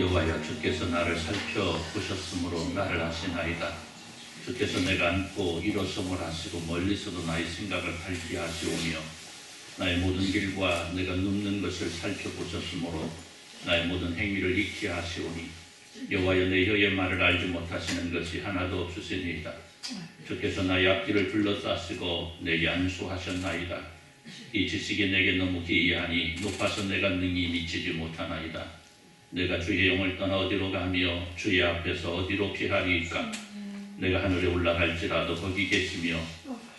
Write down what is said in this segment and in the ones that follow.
여호와여, 주께서 나를 살펴보셨으므로 나를 아시나이다. 주께서 내가 앉고 일어섬을 하시고 멀리서도 나의 생각을 발견하시오며 나의 모든 길과 내가 눕는 것을 살펴보셨으므로 나의 모든 행위를 익히 하시오니 여호와여, 내 혀의 말을 알지 못하시는 것이 하나도 없으시니이다. 주께서 나의 앞길을 둘러싸시고 내게 안수하셨나이다. 이 지식이 내게 너무 기이하니 높아서 내가 능히 미치지 못하나이다. 내가 주의 영을 떠나 어디로 가며 주의 앞에서 어디로 피하리이까? 내가 하늘에 올라갈지라도 거기 계시며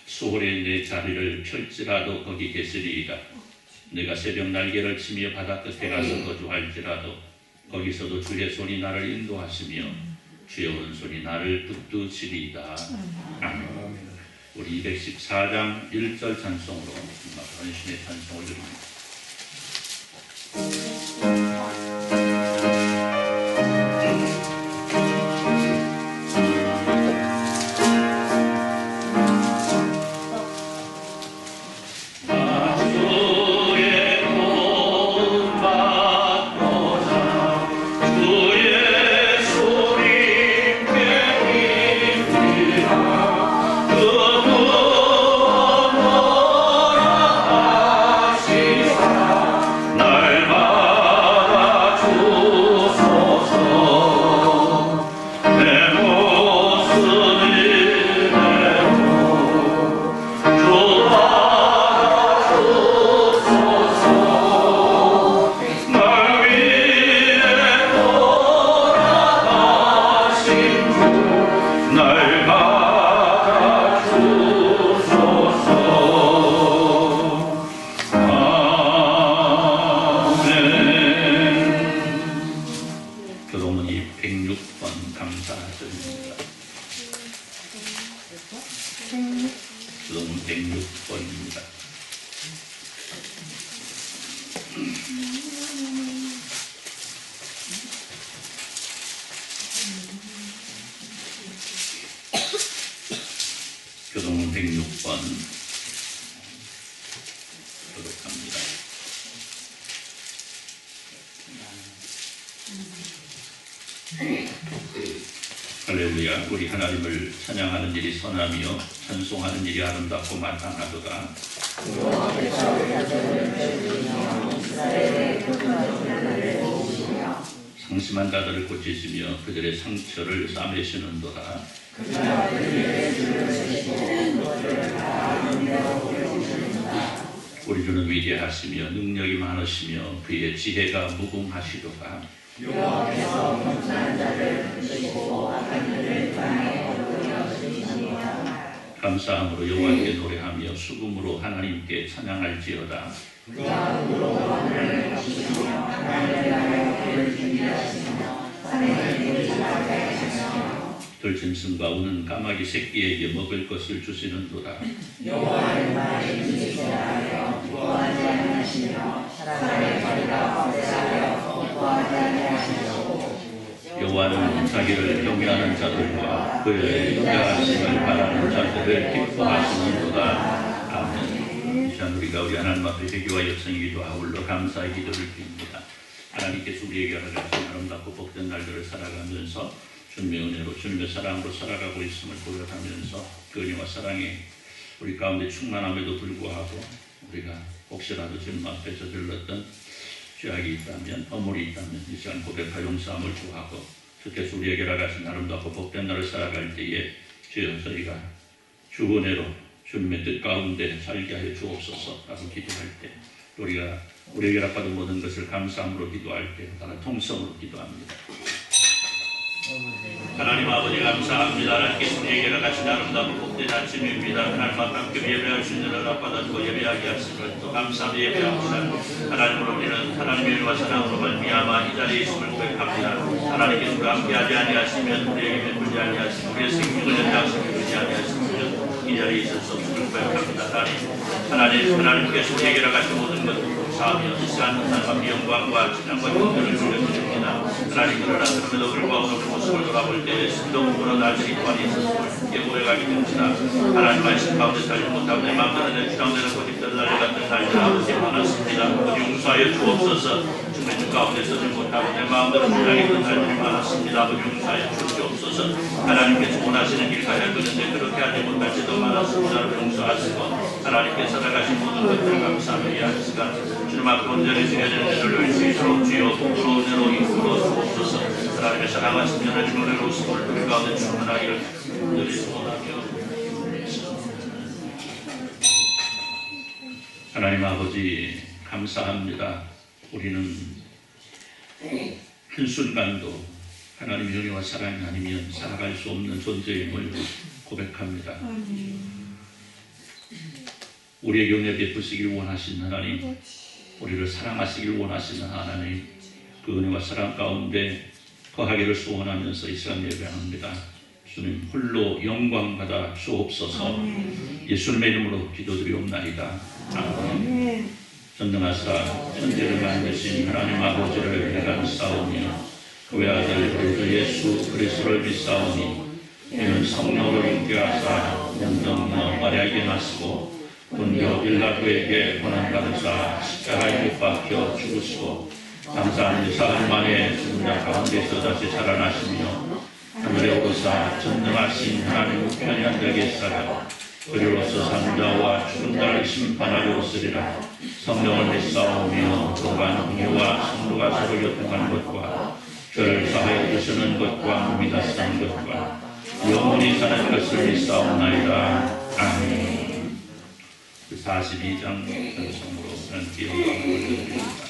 수월에 내 자리를 펼지라도 거기 계시리이다. 내가 새벽 날개를 치며 바다 끝에 가서 거주할지라도 거기서도 주의 손이 나를 인도하시며 주의 오른손이 나를 붙드시리이다. 아멘. 우리 214장 1절 찬송으로 헌신의 찬송을 드립니다. 교동문 106번 교독합니다. 할렐루야. 우리 하나님을 찬양하는 일이 선하며 찬송하는 일이 아름답고 마땅하도다. 상심한 자들을 고치시며 그들의 상처를 싸매시는도다. 우리 주는 위대하시며 능력이 많으시며 그의 지혜가 무궁하시도다. 여호와께서 겸손한 자를 부르시고 악한 이를 땅에 거두어주시니라. 감사함으로 여호와께 노래하며 수금으로 하나님께 찬양할지어다. 그가 하늘을 덮으시며 하나님의 나라를 준비하시며 산에 물이 가득 하시며 들짐승과 우는 까마귀 새끼에게 먹을 것을 주시는도다. 여호와의 말에 인지하여 구하지 않으시며 사람의 머리가 거대하여 구하지 아니하시고 여호와는 자기를 경외하는 자들과 그의 인자하심을 바라는 자들을 기뻐하시는도다. 아멘. 이 시간 우리가 우리 하나님 앞에 회개와 역성이기도 하울러 감사의 기도를 드립니다. 하나님께서 우리에게 허락하신 아름답고 복된 날들을 살아가면서 주님의 은혜로 주님의 사랑으로 살아가고 있음을 고백하면서 그 은혜와 사랑이 우리 가운데 충만함에도 불구하고 우리가 혹시라도 주님 앞에 저질렀던 죄악이 있다면, 허물이 있다면 이 시간 고백하 용서함을 구하고 주께서 우리에게 허락하신 아름답고 복된 날을 살아갈 때에 주여 저희가 주 은혜로 주님의 뜻 가운데 살게 하여 주옵소서라고 기도할 때 우리가 우리에게 허락받은 모든 것을 감사함으로 기도할 때 따라 통성으로 기도합니다. 하나님 아버지 감사합니다. 하나님께서 우리에게 허락하신 아름답고 복된 아침입니다. 하나님 앞에 함께 예배할 수 있는 허락받아주고 예배하게 하심을 또 감사하며 예배합니다. 하나님으로 우리는 하나님의 은혜와 사랑으로 말미암아 이 자리에 있음을 고백합니다. 하나님께서 우리와 함께하지 아니하시면 우리에게 베풀지 아니하시고 우리의 생명을 연장시켜 주지 아니하시면 이 자리에 있을 수 없음을 고백합니다. 하나님께서 우리에게 허락하신 모든 것을 감사하며 이 시간 하나님과 영광과 찬양과 경배를 드립니다. 하나님 그러나 그럼에도 불구하고 그 모습을 돌아볼 때에 신동으로 나들이 많이 있었음을 예고해가게 됩니다. 하나님 말씀 가운데 살지 못하고 내 마음대로 내 주장대로 고집대로 달려갔던 날들 아버지 많았습니다. 아버지 용서하여 주옵소서. 말씀의 주 가운데 서지 못하고 내 마음대로 편하게 끝날 일이 많았습니다. 아버지 용서하여 주옵소서. 하나님께서 원하시는 길 가야 되는데 그렇게 하지 못할 때도 많았습니다. 용서하시고 하나님께서 나가신 모든 것들을 감사하며 이 한 시간 주님 앞에 온전히 드려야 되는 일을 올 수 있도록 주여 복으로 은혜로 이끌어 주옵소서. 하나님의 사랑하신 연하신 은혜로 수고를 우리 가운데 충만하기를 늘 소원하며 하나님 아버지 감사합니다. 우리는 한순간도 하나님의 은혜와 사랑이 아니면 살아갈 수 없는 존재임을 고백합니다. 우리에게 은혜 베푸시길 원하시는 하나님, 우리를 사랑하시길 원하시는 하나님, 그 은혜와 사랑 가운데 거하기를 소원하면서 이 시간 예배합니다. 주님 홀로 영광 받아 주옵소서. 예수님의 이름으로 기도드리옵나이다. 아멘. 전능하사 천지를 만드신 하나님 아버지를 내간사오며 그의 아들 우리 주 예수 그리스도를 믿사오니 이는 성령으로 잉태하사 영정녀 마리아에게 나시고 본교 빌라도에게 고난받으사 십자가에 못 박혀 죽으시고 감사한 사흘 만에 죽은 자 가운데서 다시 살아나시며 하늘에 오르사 전능하신 하나님 우편에 앉아 계시다가 그리로서 산자와 죽은 자를 심판하려 오시리라. 성령을 믿사오며 또한 공의와 성도가 서로 교통하는 것과 죄를 사하여 주시는 것과 믿어 사는 것과 영원히 사는 것을 믿사옵나이다. 아멘. 42장 찬송으로 저는 기도가 올려드립니다.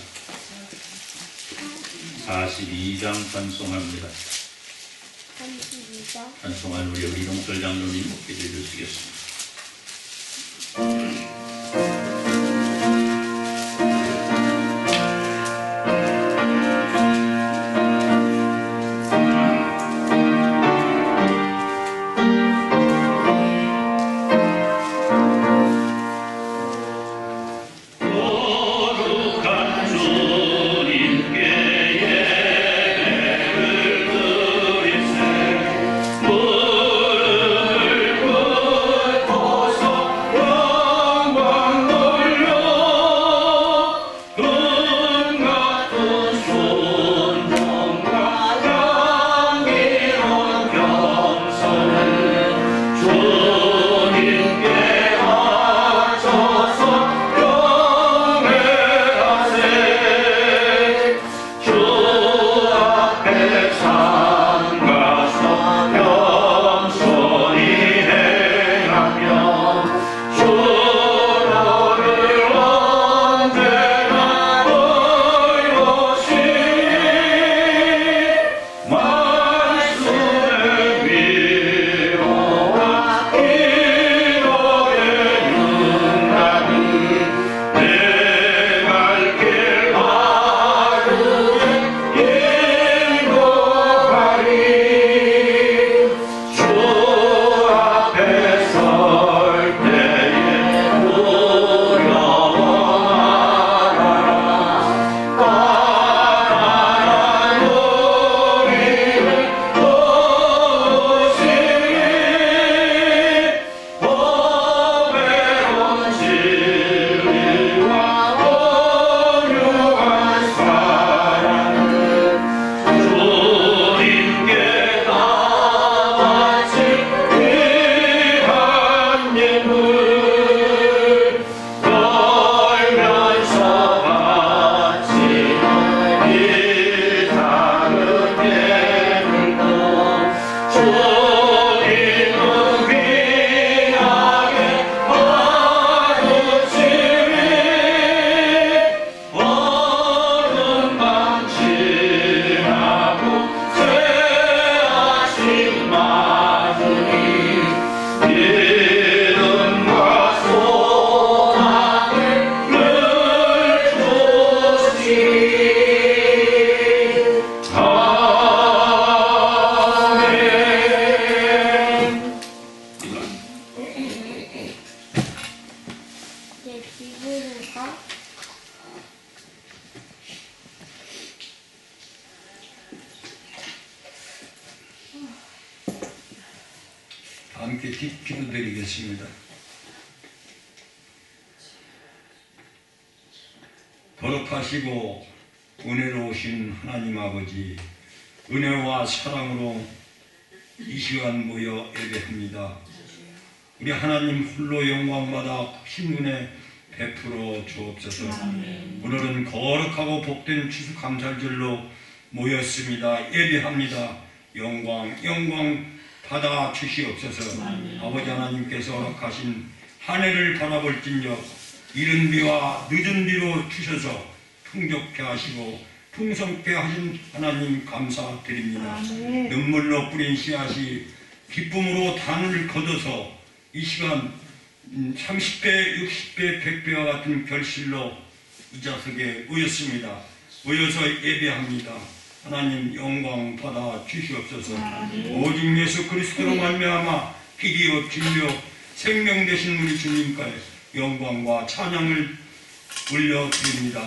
42장 찬송합니다. 찬송한 우리 이동철 장로님 기도해 주시겠습니다. 함께 기도드리겠습니다. 거룩하시고 은혜로우신 하나님 아버지, 은혜와 사랑으로 이 시간 모여 예배합니다. 우리 하나님 홀로 영광받아 큰 은혜 베풀어 주옵소서. 오늘은 거룩하고 복된 추수감사절로 모였습니다. 예배합니다. 영광 받아 주시옵소서. 아버지 하나님께서 허락하신 한 해를 바라볼진저 이른 비와 늦은 비로 주셔서 풍족케 하시고 풍성케 하신 하나님 감사드립니다. 눈물로 뿌린 씨앗이 기쁨으로 단을 거둬서 이 시간 30배, 60배, 100배와 같은 결실로 이 자석에 모였습니다. 모여서 예배합니다. 하나님 영광 받아 주시옵소서. 오직 예수 그리스도로 말미암아 피디요 진료 생명 되신 우리 주님께 영광과 찬양을 올려드립니다.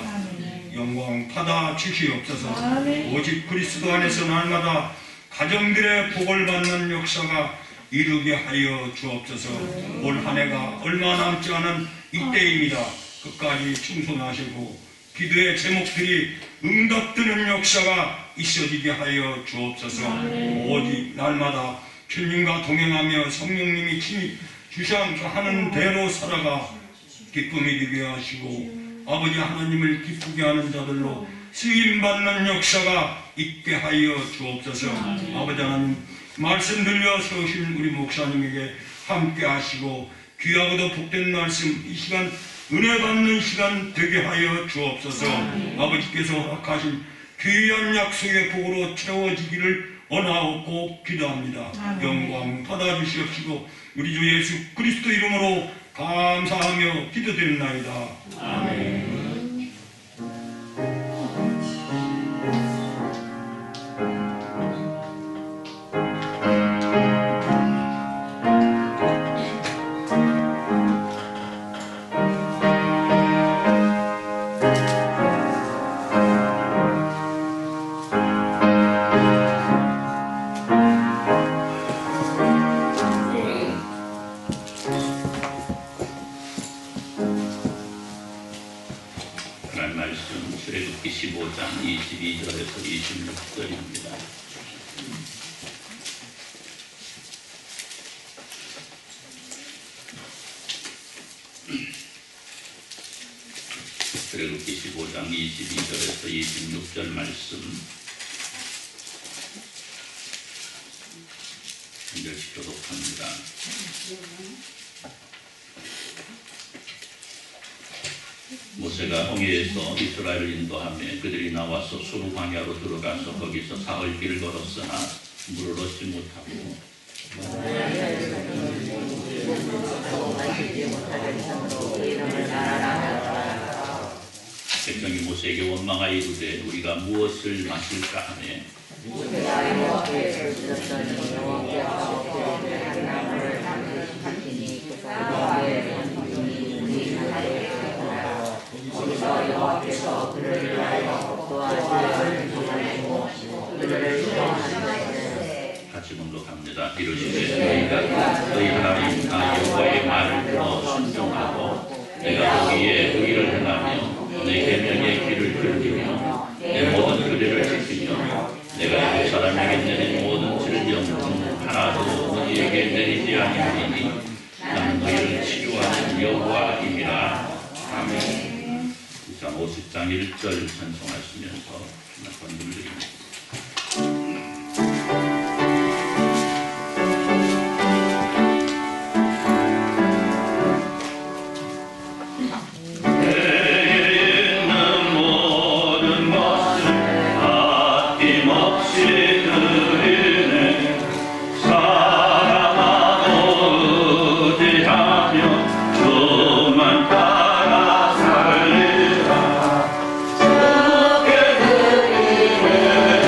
영광 받아 주시옵소서. 오직 그리스도 안에서 날마다 가정들의 복을 받는 역사가 이루게 하여 주옵소서. 올 한 해가 얼마 남지 않은 이때입니다. 끝까지 충성하시고 기도의 제목들이 응답되는 역사가 있어지게 하여 주옵소서. 오직 날마다 주님과 동행하며 성령님이 친히 주시하는 대로 살아가 기쁨이 되게 하시고 아버지 하나님을 기쁘게 하는 자들로 쓰임받는 역사가 있게 하여 주옵소서. 아버지 하나님 말씀 들려 세우신 우리 목사님에게 함께 하시고 귀하고도 복된 말씀 이 시간 은혜 받는 시간 되게 하여 주옵소서. 아버지께서 허락하신 귀한 약속의 복으로 채워지기를 원하옵고 기도합니다. 영광 받아주시옵시고 우리 주 예수 그리스도 이름으로 감사하며 기도드립나이다. 아멘. 출애굽기 15장 22절에서 26절입니다. 출애굽기 15장 22절에서 26절 말씀 한 절씩 교독합니다. 모세가 홍해에서 이스라엘을 인도하며 그들이 나와서 수르 광야로 들어가서 거기서 사흘 길을 걸었으나 물을 얻지 못하고 백성이 모세에게 원망하여 이르되 우리가 무엇을 마실까 하매 여호와께서 그를 위하여 도와주시고 그를 시험하시되 같이 공독합니다. 이르시되 너희가 너희 하나님 나 여호와의 말을 들어 순종하고 내가 거기에 의를 행하며 내 계명의 길을 즐기며 내 모든 규례를 지키며 내가 그 사람에게 내린 모든 질병은 하나도 너희에게 내리지 아니하리니 나는 너희를 치유하는 여호와임이라. 아멘. 50장 1절 찬송하시면서 건물 드립니다. 주께 드리네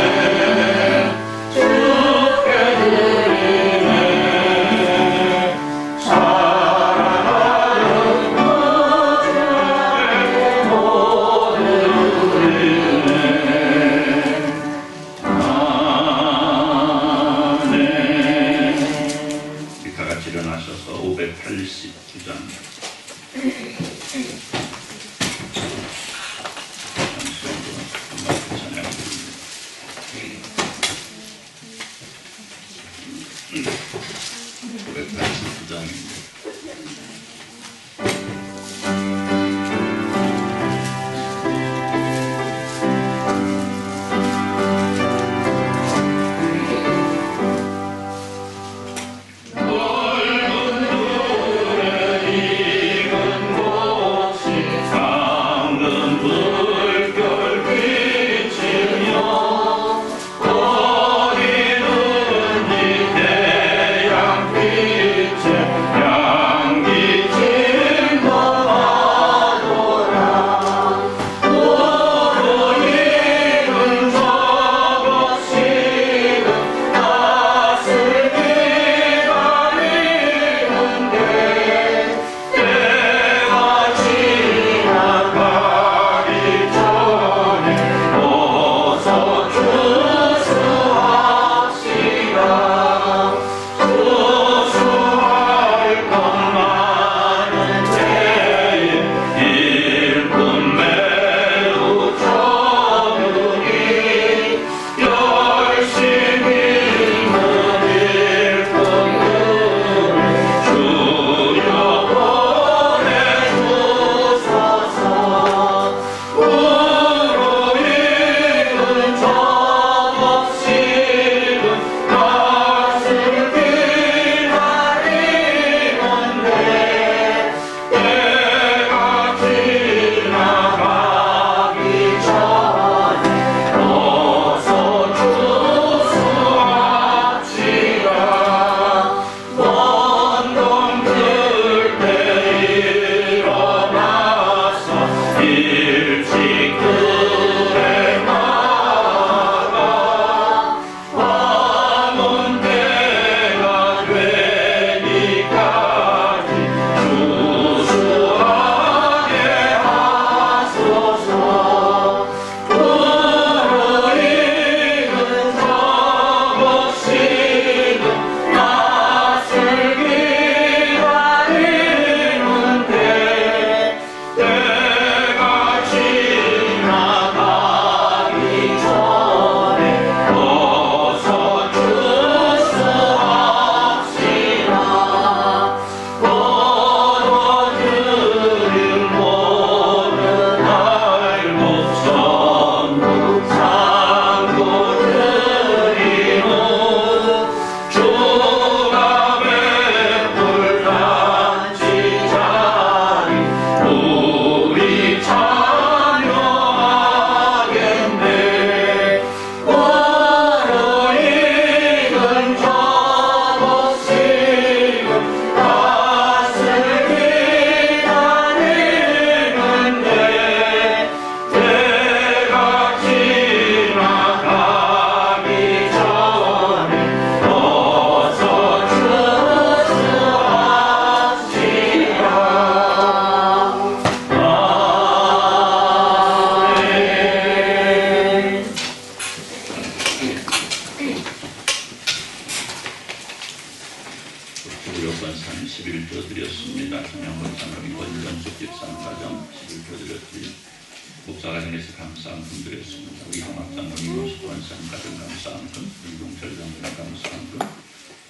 목사가정에서 감사한 금 드렸습니다. 우리 형학장로님 모습 원사님 가정 감사한 금, 운동철 장로님 감사한 금,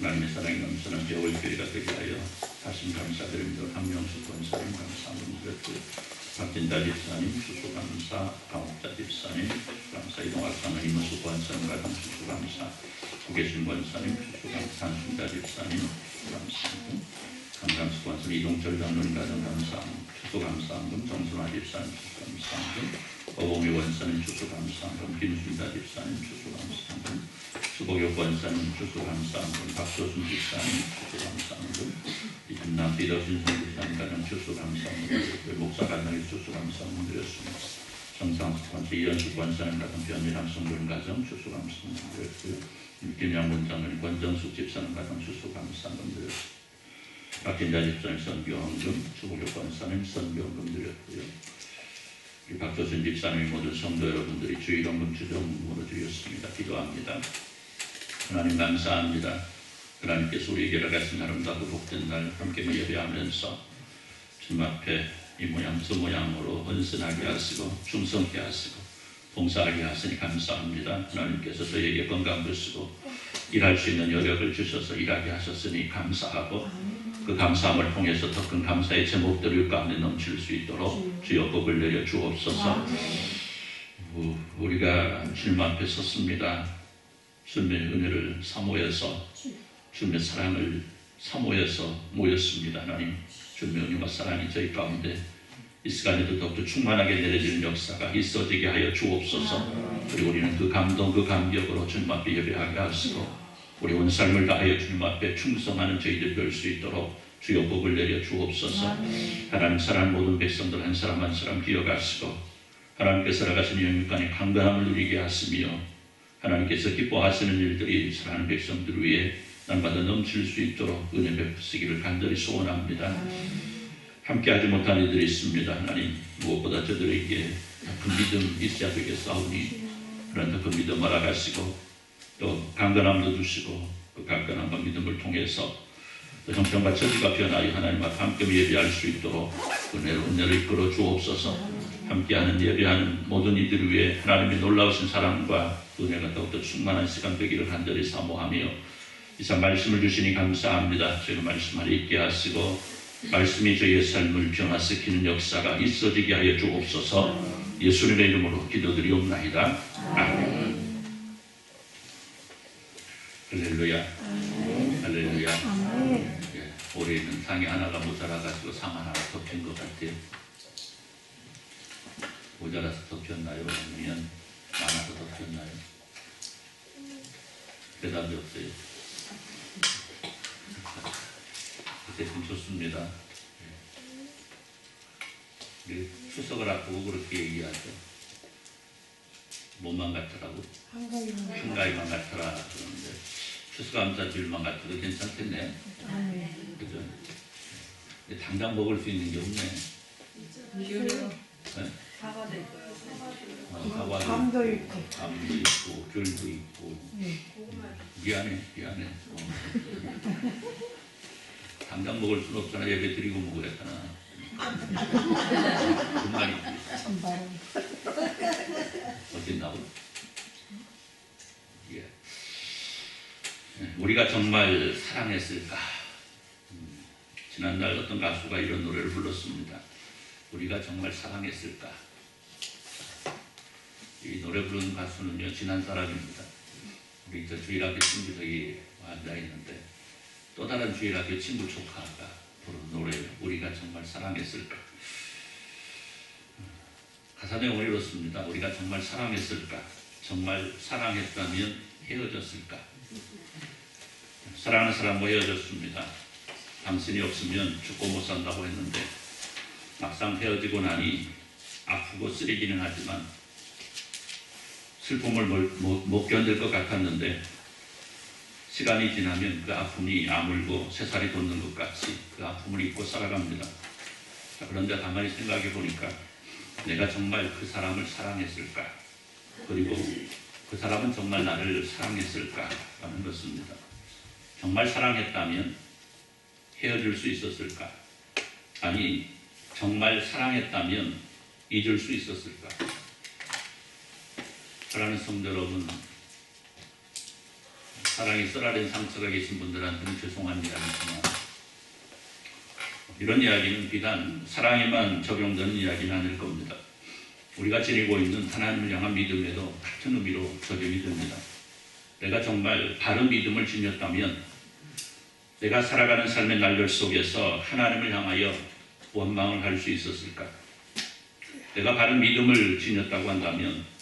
하나님의 사랑이 넘치는 겨울교회가 되게 하여 다시 감사드립니다. 한명숙 권사님 감사한 금 드렸고요. 박진자 집사님 수수 감사, 강옥자 집사님 수수 감사, 이동학장로님 모습 원사님 가정 수수 감사, 구계신 권사님 수수 감사, 한순자 집사님 수수 감사한 금, 강감수 권사님 이동철 장로님 가정 감사한 금, 수수 감사한 금, 정순화 집사님 수수 감사한 금, 오봉희 원사님 수수 감사한 금, 김순자 집사님 수수 감사한 금, 수복역 권사님 수수 감사한 금, 박소순 집사님 수수 감사한 금, 이금남 비덕신 선집사님 가정 수수 감사한 금, 목사 가정에 수수 감사한 금 드렸습니다. 정상수 권사 이현숙 권사님 가정 변미람 성도님 가정 수수 감사한 금 드렸고요. 김양 원장님 권정숙 집사님 가정 수수 감사한 금 드렸습니다. 박진자 집사님 선교헌금, 수복역 권사님 선교헌금 드렸고요. 우리 박조순 집사님 모든 성도 여러분들이 주일헌금 주정금으로 드렸습니다. 기도합니다. 하나님 감사합니다. 하나님께서 우리에게 같은 아름답고 복된 날 함께 예배하면서 주님 앞에 이 모양 저 모양으로 헌신하게 하시고 충성케 하시고 봉사하게 하시니 감사합니다. 하나님께서 저희에게 건강 주시고 일할 수 있는 여력을 주셔서 일하게 하셨으니 감사하고 그 감사함을 통해서 더 큰 감사의 제목들을 가운데 넘칠 수 있도록 주여 복을 내려 주옵소서. 우리가 주님 앞에 섰습니다. 주님의 은혜를 사모해서 주님의 사랑을 사모해서 모였습니다. 하나님 주님의 은혜와 사랑이 저희 가운데 이 시간에도 더욱더 충만하게 내려지는 역사가 있어지게 하여 주옵소서. 그리고 우리는 그 감동 그 감격으로 주님 앞에 예배하게 하시고 우리 온 삶을 다하여 주님 앞에 충성하는 저희들 될 수 있도록 주여 복을 내려 주옵소서. 하나님 사랑하는 모든 백성들 한 사람 한 사람 기억하시고 하나님께서 살아가신 영육간의 강건함을 누리게 하시며 하나님께서 기뻐하시는 일들이 사랑하는 백성들 위해 날마다 넘칠 수 있도록 은혜 베푸시기를 간절히 소원합니다. 함께하지 못한 이들이 있습니다. 하나님 무엇보다 저들에게 큰 믿음 있어야 되겠사오니 그런 더 큰 믿음 알아가시고 또 강건함도 주시고 그 강건함과 믿음을 통해서 또 형편과 처지가 변하여 하나님 앞에 함께 예배할 수 있도록 은혜를 이끌어 주옵소서. 함께하는 예배하는 모든 이들을 위해 하나님의 놀라우신 사랑과 은혜가 더욱더 충만한 시간 되기를 간절히 사모하며 이상 말씀을 주시니 감사합니다. 저희가 말씀을 읽게 하시고 말씀이 저희의 삶을 변화시키는 역사가 있어지게 하여 주옵소서. 예수님의 이름으로 기도드리옵나이다. 아멘. 할렐루야. 할렐루야. 예, 올해는 상이 하나가 모자라가지고 상 하나가 덮인 것 같아요. 모자라서 덮였나요? 아니면 많아서 덮였나요? 대답이 없어요. 어쨌든 좋습니다. 예. 추석을 앞두고 그렇게 얘기하죠. 몸만 같으라고? 한가위만 같으라 그러는데 추수감사주일만 같아도 괜찮겠네. 그죠? 근데 당장 먹을 수 있는 게 없네. 네? 사과도 있고요. 사과도 감도 있고, 감도 있고, 귤도 있고. 미안해. 당장 먹을 수는 없잖아. 예배 드리고 먹어야잖아. 그 말이지. 어쨌나고? 예. 우리가 정말 사랑했을까? 지난날 어떤 가수가 이런 노래를 불렀습니다. 우리가 정말 사랑했을까? 이 노래 부르는 가수는요, 지난 사람입니다. 우리 저 주일학교 친구 저기 앉아있는데 또 다른 주일학교 친구 조카가 부른 노래예요. 우리가 정말 사랑했을까? 가사 내용은 이렇습니다. 우리가 정말 사랑했을까? 정말 사랑했다면 헤어졌을까? 사랑하는 사람과 헤어졌습니다. 당신이 없으면 죽고 못 산다고 했는데 막상 헤어지고 나니 아프고 쓰리기는 하지만 슬픔을 못 견딜 것 같았는데 시간이 지나면 그 아픔이 아물고 새살이 돋는 것 같이 그 아픔을 잊고 살아갑니다. 자, 그런데 가만히 생각해 보니까 내가 정말 그 사람을 사랑했을까? 그리고 그 사람은 정말 나를 사랑했을까? 라는 것입니다. 정말 사랑했다면 헤어질 수 있었을까? 아니, 정말 사랑했다면 잊을 수 있었을까? 사랑하는 성도 여러분, 사랑이 쓰라린 상처가 계신 분들한테는 죄송한 이야기지만 이런 이야기는 비단 사랑에만 적용되는 이야기는 아닐 겁니다. 우리가 지니고 있는 하나님을 향한 믿음에도 같은 의미로 적용이 됩니다. 내가 정말 바른 믿음을 지녔다면 내가 살아가는 삶의 날들 속에서 하나님을 향하여 원망을 할 수 있었을까? 내가 바른 믿음을 지녔다고 한다면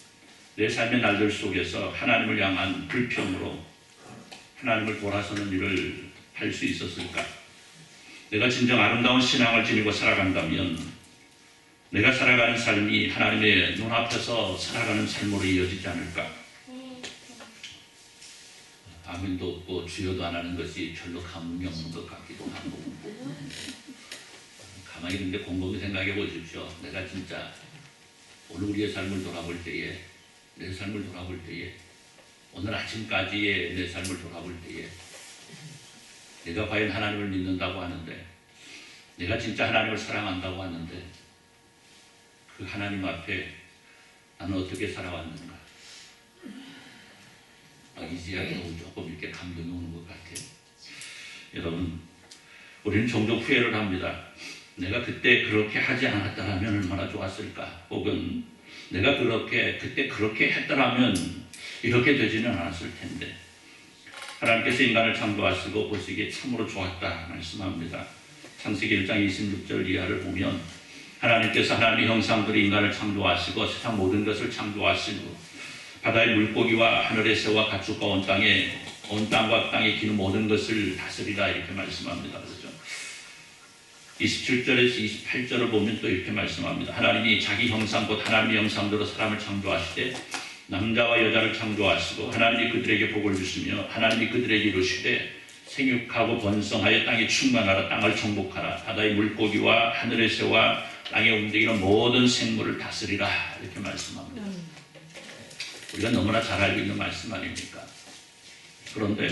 내 삶의 날들 속에서 하나님을 향한 불평으로 하나님을 돌아서는 일을 할 수 있었을까? 내가 진정 아름다운 신앙을 지니고 살아간다면 내가 살아가는 삶이 하나님의 눈앞에서 살아가는 삶으로 이어지지 않을까? 아멘도 없고 주여도 안 하는 것이 별로 감흥이 없는 것 같기도 하고, 가만히 근데 곰곰이 생각해 보십시오. 내가 진짜 오늘 우리의 삶을 돌아볼 때에, 내 삶을 돌아볼 때에, 오늘 아침까지의 내 삶을 돌아볼 때에 내가 과연 하나님을 믿는다고 하는데, 내가 진짜 하나님을 사랑한다고 하는데 그 하나님 앞에 나는 어떻게 살아왔는가? 이제야 조금 이렇게 감동이 오는 것 같아요. 여러분, 우리는 종종 후회를 합니다. 내가 그때 그렇게 하지 않았더라면 얼마나 좋았을까? 혹은 내가 그때 그렇게 했더라면 이렇게 되지는 않았을 텐데. 하나님께서 인간을 창조하시고 보시기에 참으로 좋았다 말씀합니다. 창세기 1장 26절 이하를 보면 하나님께서 하나님의 형상대로 인간을 창조하시고 세상 모든 것을 창조하시고 바다의 물고기와 하늘의 새와 가축과 온 땅과 땅에 기는 모든 것을 다스리라 이렇게 말씀합니다. 그렇죠? 27절에서 28절을 보면 또 이렇게 말씀합니다. 하나님이 자기 형상 곧 하나님의 형상대로 사람을 창조하시되 남자와 여자를 창조하시고 하나님이 그들에게 복을 주시며 하나님이 그들에게 이르시되 생육하고 번성하여 땅에 충만하라. 땅을 정복하라. 바다의 물고기와 하늘의 새와 땅에 움직이는 모든 생물을 다스리라 이렇게 말씀합니다. 우리가 너무나 잘 알고 있는 말씀 아닙니까? 그런데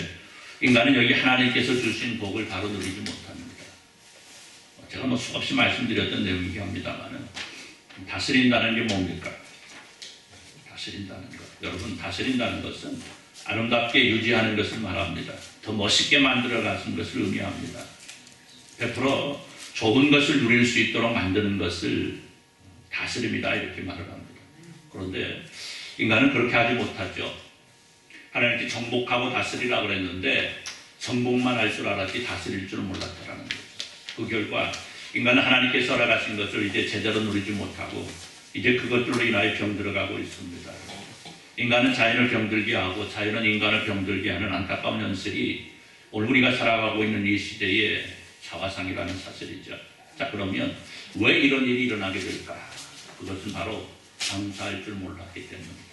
인간은 여기 하나님께서 주신 복을 바로 누리지 못합니다. 제가 수없이 말씀드렸던 내용이긴 합니다만 다스린다는 게 뭡니까? 다스린다는 것. 여러분, 다스린다는 것은 아름답게 유지하는 것을 말합니다. 더 멋있게 만들어가는 것을 의미합니다. 100% 좋은 것을 누릴 수 있도록 만드는 것을 다스립니다 이렇게 말을 합니다. 그런데 인간은 그렇게 하지 못하죠. 하나님께 정복하고 다스리라고 그랬는데 정복만 할 줄 알았지 다스릴 줄은 몰랐다라는 거죠. 그 결과 인간은 하나님께서 허락하신 것을 이제 제대로 누리지 못하고 이제 그것들로 인하여 병들어가고 있습니다. 인간은 자연을 병들게 하고 자연은 인간을 병들게 하는 안타까운 현실이 오늘 우리가 살아가고 있는 이 시대의 자화상이라는 사실이죠. 자, 그러면 왜 이런 일이 일어나게 될까? 그것은 바로 감사할 줄 몰랐기 때문입니다.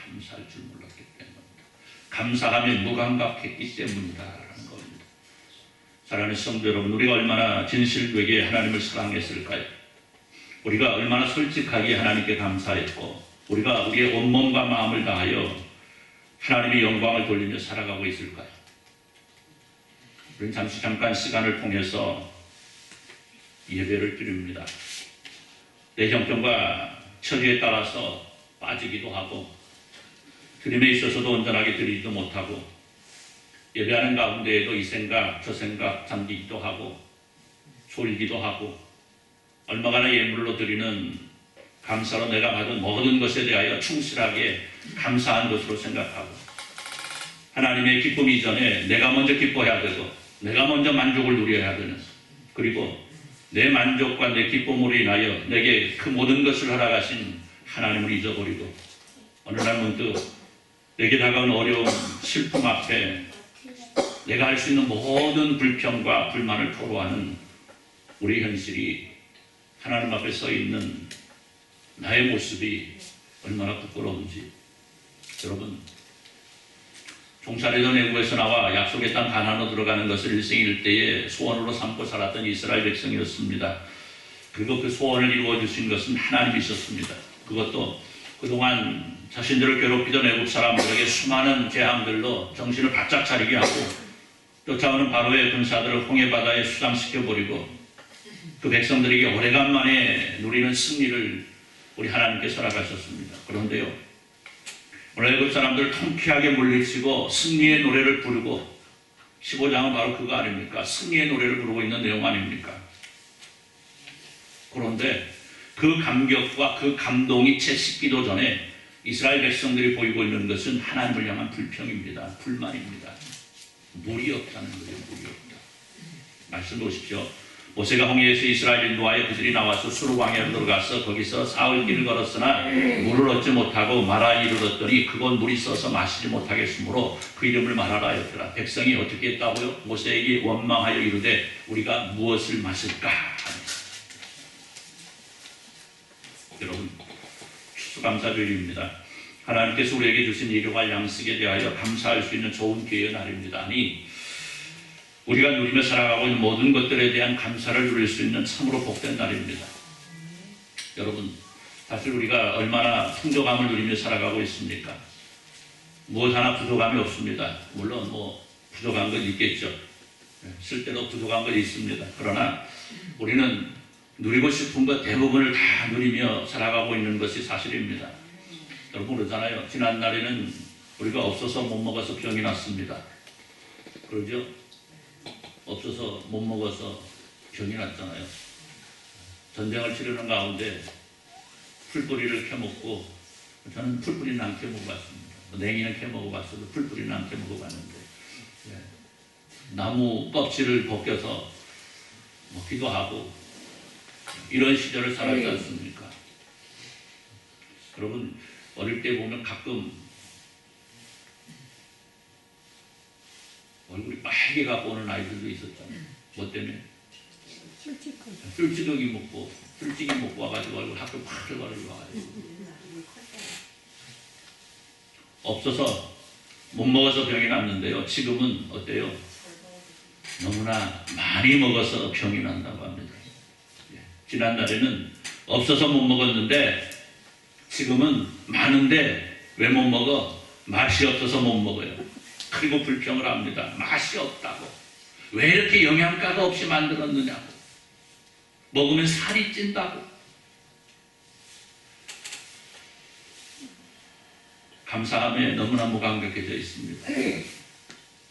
감사할 줄 몰랐기 때문입니다. 감사하면 무감각했기 때문이다라는 겁니다. 사랑하는 성도 여러분, 우리가 얼마나 진실되게 하나님을 사랑했을까요? 우리가 얼마나 솔직하게 하나님께 감사했고 우리가 우리의 온몸과 마음을 다하여 하나님의 영광을 돌리며 살아가고 있을까요? 우리는 잠깐 시간을 통해서 예배를 드립니다. 내 형편과 처지에 따라서 빠지기도 하고 드림에 있어서도 온전하게 드리지도 못하고 예배하는 가운데에도 이 생각 저 생각 잠기기도 하고 졸기도 하고 얼마나 예물로 드리는 감사로 내가 받은 모든 것에 대하여 충실하게 감사한 것으로 생각하고 하나님의 기쁨 이전에 내가 먼저 기뻐해야 되고 내가 먼저 만족을 누려야 되는, 그리고 내 만족과 내 기쁨으로 인하여 내게 그 모든 것을 허락하신 하나님을 잊어버리고 어느 날 문득 내게 다가온 어려움, 슬픔 앞에 내가 할 수 있는 모든 불평과 불만을 토로하는 우리 현실이 하나님 앞에 서 있는 나의 모습이 얼마나 부끄러운지. 여러분, 종살이던 애국에서 나와 약속의 땅 가나안으로 들어가는 것을 일생일대의 소원으로 삼고 살았던 이스라엘 백성이었습니다. 그리고 그 소원을 이루어 주신 것은 하나님이셨습니다. 그것도 그동안 자신들을 괴롭히던 애국 사람들에게 수많은 재앙들로 정신을 바짝 차리게 하고 쫓아오는 바로의 군사들을 홍해바다에 수장시켜버리고 그 백성들에게 오래간만에 누리는 승리를 우리 하나님께서 허락하셨습니다. 그런데요, 오늘 애굽 사람들 통쾌하게 물리치고 승리의 노래를 부르고 15장은 바로 그거 아닙니까? 승리의 노래를 부르고 있는 내용 아닙니까? 그런데 그 감격과 그 감동이 채 식기도 전에 이스라엘 백성들이 보이고 있는 것은 하나님을 향한 불평입니다. 불만입니다. 물이 없다는 거예요. 물이 없다. 말씀 보십시오. 모세가 홍해에서 이스라엘 인도하여 그들이 나와서 수르 광야로 들어가서 거기서 사흘 길을 걸었으나 물을 얻지 못하고 마라에 이르렀더니 그건 물이 써서 마시지 못하겠으므로 그 이름을 마라라 하였더라. 백성이 어떻게 했다고요? 모세에게 원망하여 이르되 우리가 무엇을 마실까? 여러분, 추수감사주일입니다. 하나님께서 우리에게 주신 일용할 양식에 대하여 감사할 수 있는 좋은 기회의 날입니다. 아니, 우리가 누리며 살아가고 있는 모든 것들에 대한 감사를 누릴 수 있는 참으로 복된 날입니다. 여러분, 사실 우리가 얼마나 풍족함을 누리며 살아가고 있습니까? 무엇 하나 부족함이 없습니다. 물론 부족한 건 있겠죠. 실제로 부족한 건 있습니다. 그러나 우리는 누리고 싶은 것 대부분을 다 누리며 살아가고 있는 것이 사실입니다. 여러분 그러잖아요. 지난날에는 우리가 없어서 못 먹어서 병이 났습니다. 그러죠? 없어서 못 먹어서 병이 났잖아요. 전쟁을 치르는 가운데 풀뿌리를 캐먹고, 저는 풀뿌리는 안 캐먹어봤습니다. 냉이는 캐먹어봤어도 풀뿌리는 안 캐먹어봤는데, 나무 껍질을 벗겨서 먹기도 하고 이런 시절을 살았지 않습니까? 여러분 어릴 때 보면 가끔 얼굴이 빨개가 보는 아이들도 있었잖아요. 뭐 때문에? 술찌개 먹고 와가지고 얼굴 학교 파르르 와가지고 없어서 못 먹어서 병이 났는데요. 지금은 어때요? 너무나 많이 먹어서 병이 난다고 합니다. 지난날에는 없어서 못 먹었는데 지금은 많은데 왜 못 먹어? 맛이 없어서 못 먹어요. 그리고 불평을 합니다. 맛이 없다고. 왜 이렇게 영양가가 없이 만들었느냐고. 먹으면 살이 찐다고. 감사함에 너무나 무감각해져 있습니다.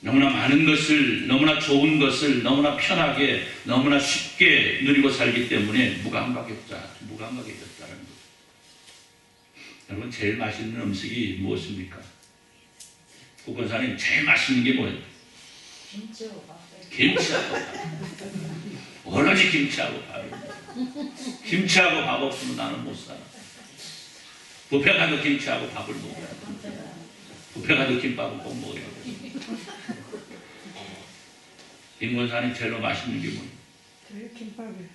너무나 많은 것을, 너무나 좋은 것을 너무나 편하게, 너무나 쉽게 누리고 살기 때문에 무감각해졌다는 거죠. 여러분 제일 맛있는 음식이 무엇입니까? 국건사님 제일 맛있는 게 뭐예요? 김치하고 밥. 오로지 김치하고 밥입니다. 김치하고 밥 없으면 나는 못 살아. 뷔페 가도 김치하고 밥을 먹어야 돼. 뷔페 가도 김밥을 꼭 먹어야 돼. 인권사님 제일 맛있는 게 뭐예요? 김밥을.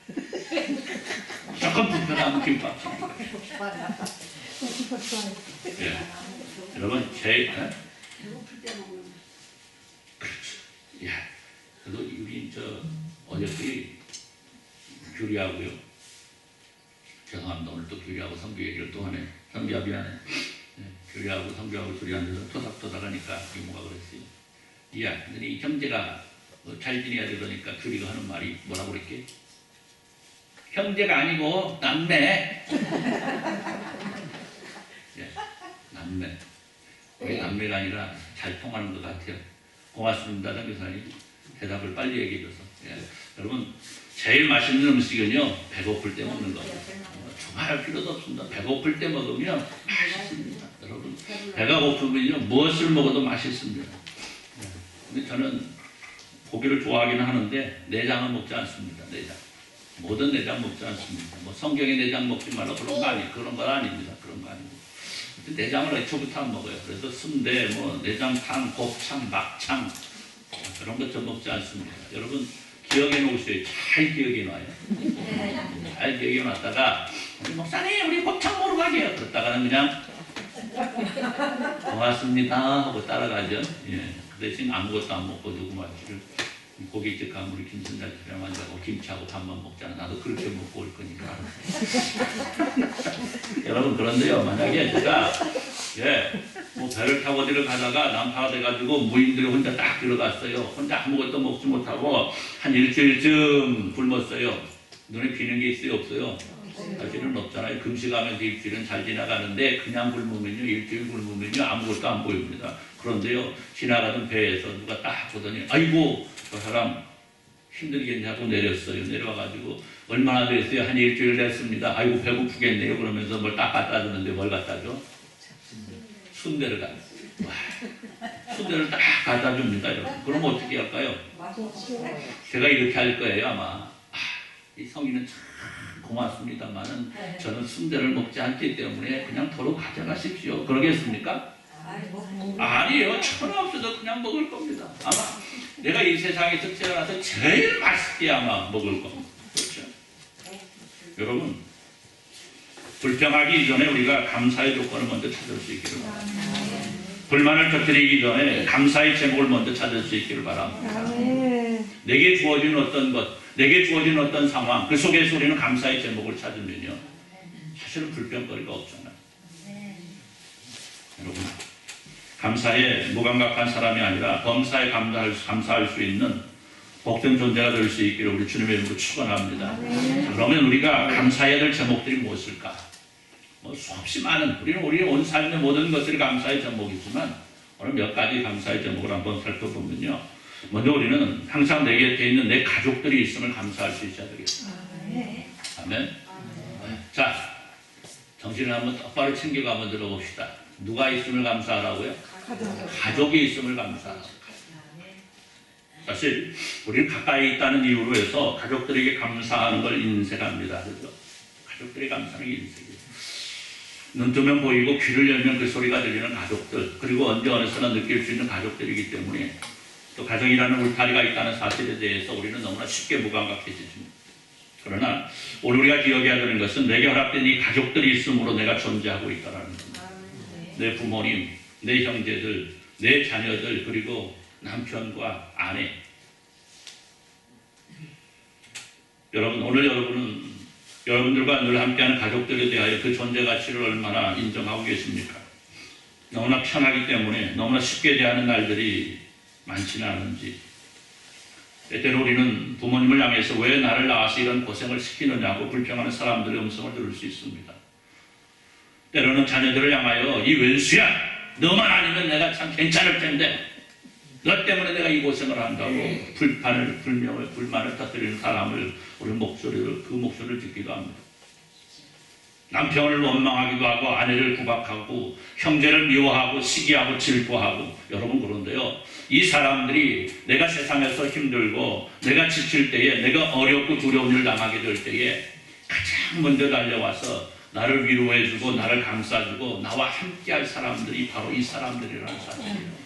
조금 뷔페 가면 김밥. 예. 여러분 제일 배고플 때 먹는. 그렇죠. 야, 그래도 우리 어저께 규리하고요. 죄송합니다. 오늘 또 규리하고 성교 얘기를 또 하네. 성교야 미안해. 규리하고 성교하고 둘이 앉아서 토닥토닥하니까 이모가 그랬어요. 야, 근데 이 형제가 잘 지내야 되니까 규리가 하는 말이 뭐라고 그랬게? 형제가 아니고 남매. 예, 남매. 우리 남매가 아니라 잘 통하는 것 같아요. 고맙습니다, 장교사님. 대답을 빨리 얘기해줘서. 예. 여러분, 제일 맛있는 음식은요, 배고플 때 먹는 거예요. 주말할 필요도 없습니다. 배고플 때 먹으면 맛있습니다. 여러분, 배가 고프면요, 무엇을 먹어도 맛있습니다. 예. 근데 저는 고기를 좋아하기는 하는데, 내장은 먹지 않습니다. 내장. 모든 내장 먹지 않습니다. 뭐 성경에 내장 먹지 말라 그런 건 아닙니다. 그런 거 아니고. 내장을 애초부터 안 먹어요. 그래서 순대, 내장탕, 곱창, 막창 그런 것 좀 먹지 않습니다. 여러분 기억해 놓으세요. 잘 기억해 놔요. 잘 기억해 놨다가 우리 목사님 우리 곱창 먹으러 가게요. 그러다가는 그냥 고맙습니다 하고 따라가죠. 예. 그 대신 아무것도 안 먹고 누구 말지를 고깃집 가면 우리 김선장처럼 앉아서 김치하고 밥만 먹잖아. 나도 그렇게 먹고 올 거니까. 여러분 그런데요. 만약에 제가 배를 타고 어디를 가다가 난파가 돼가지고 무인들이 혼자 딱 들어갔어요. 혼자 아무것도 먹지 못하고 한 일주일쯤 굶었어요. 눈에 비는 게 있어요? 없어요? 사실은 없잖아요. 금식하면서 일주일은 잘 지나가는데 그냥 굶으면요, 일주일 굶으면요 아무것도 안 보입니다. 그런데요, 지나가던 배에서 누가 딱 보더니 아이고 저 사람 힘들겠냐고 내렸어요. 내려와가지고 얼마나 됐어요? 한 일주일 됐습니다. 아이고 배고프겠네요. 그러면서 뭘 딱 갖다 주는데 뭘 갖다 줘? 순대를 갖다 줘. 순대를 딱 갖다 줍니다. 여러분. 그럼 어떻게 할까요? 제가 이렇게 할 거예요 아마. 이 성인은 참 고맙습니다만은 저는 순대를 먹지 않기 때문에 그냥 도로 가져가십시오. 그러겠습니까? 아니에요. 천하 없어도 그냥 먹을 겁니다. 아마 내가 이 세상에서 태어나서 제일 맛있게 아마 먹을 겁니다. 그렇죠? 여러분, 불평하기 이전에 우리가 감사의 조건을 먼저 찾을 수 있기를 바랍니다. 불만을 터뜨리기 전에 감사의 제목을 먼저 찾을 수 있기를 바랍니다. 내게 주어진 어떤 것, 내게 주어진 어떤 상황, 그 속에서 우리는 감사의 제목을 찾으면요, 사실은 불평거리가 없잖아요. 여러분, 감사에 무감각한 사람이 아니라 범사에 감사할 수 있는 복된 존재가 될 수 있기를 우리 주님의 이름으로 축원합니다. 그러면 우리가 감사해야 될 제목들이 무엇일까? 수없이 많은, 우리는 온 삶의 모든 것들이 감사의 제목이지만 오늘 몇 가지 감사의 제목을 한번 살펴보면요, 먼저 우리는 항상 내 곁에 있는 내 가족들이 있음을 감사할 수 있어야 되겠습니다. 아멘. 자, 정신을 한번 똑바로 챙기고 한번 들어봅시다. 누가 있음을 감사하라고요? 가족이 있음을 감사하라고. 사실 우리는 가까이 있다는 이유로 해서 가족들에게 감사하는 걸 인색합니다. 그렇죠? 가족들이 감사하는 게 인색이에요. 눈 뜨면 보이고 귀를 열면 그 소리가 들리는 가족들, 그리고 언제 어디서나 느낄 수 있는 가족들이기 때문에 또 가정이라는 울타리가 있다는 사실에 대해서 우리는 너무나 쉽게 무감각해집니다. 그러나 오늘 우리가 기억해야 되는 것은 내게 허락된 이 가족들이 있으므로 내가 존재하고 있다는 겁니다. 내 부모님, 내 형제들, 내 자녀들, 그리고 남편과 아내. 여러분, 오늘 여러분들과 늘 함께하는 가족들에 대하여 그 존재 가치를 얼마나 인정하고 계십니까? 너무나 편하기 때문에 너무나 쉽게 대하는 날들이 많지는 않은지, 때때로 우리는 부모님을 향해서 왜 나를 낳아서 이런 고생을 시키느냐고 불평하는 사람들의 음성을 들을 수 있습니다. 때로는 자녀들을 향하여 이 왼수야, 너만 아니면 내가 참 괜찮을 텐데 너 때문에 내가 이 고생을 한다고 불만을 터뜨리는 사람을 우리 그 목소리를 듣기도 합니다. 남편을 원망하기도 하고 아내를 구박하고 형제를 미워하고 시기하고 질투하고. 여러분, 그런데요, 이 사람들이 내가 세상에서 힘들고 내가 지칠 때에, 내가 어렵고 두려운 일을 당하게 될 때에 가장 먼저 달려와서 나를 위로해주고 나를 감싸주고 나와 함께할 사람들이 바로 이 사람들이라는 사실이에요.